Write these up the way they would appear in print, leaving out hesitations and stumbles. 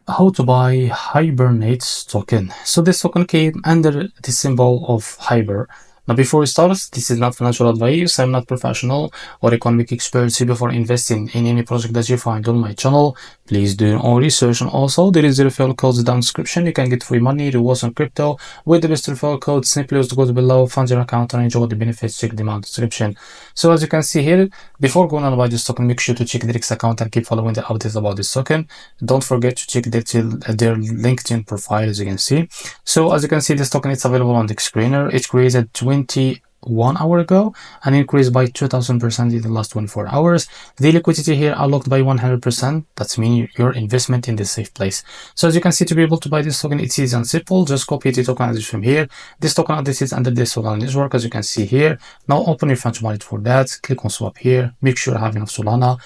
How to buy Hibernates token. So this token came under the symbol of Hiber. Now before we start, this is not financial advice. I'm not professional or economic expert. So before investing in any project that you find on my channel, please do your own research. And also there is a referral code down in the description. You can get free money, rewards on crypto with the best referral code. Simply use the code below, fund your account and enjoy the benefits. Check them out in the description. So as you can see here, before going on buy this token, make sure to check the REFERRAL account and keep following the updates about this token. Don't forget to check their LinkedIn profile, as you can see. So as you can see, this token is available on the screener. It created 21 hours ago and increased by 2000% in the last 24 hours. The liquidity here unlocked by 100%. That's mean your investment in the safe place. So as you can see, to be able to buy this token, it's easy and simple. Just copy the token address from here. This token address is under the Solana network, as you can see here. Now open your funds wallet for that. Click on swap here. Make sure you have enough Solana,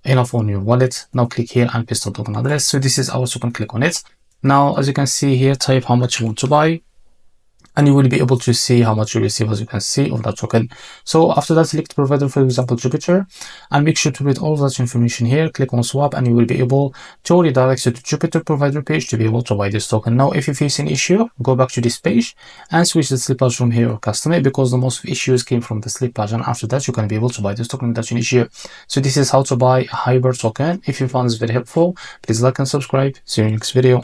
enough on your wallet. Now click here and paste the token address. So this is our token. Click on it. Now as you can see here, type how much you want to buy and you will be able to see how much you receive, as you can see, of that token. So after that, select provider, for example Jupiter, and make sure to read all that information here. Click on swap and you will be able to redirect you to Jupiter provider page to be able to buy this token. Now if you face an issue, go back to this page and switch the slippage from here or custom it, because the most issues came from the slippage, and after that you can be able to buy this token without an issue. So this is how to buy Hiber token. If you found this very helpful, please like and subscribe. See you in the next video.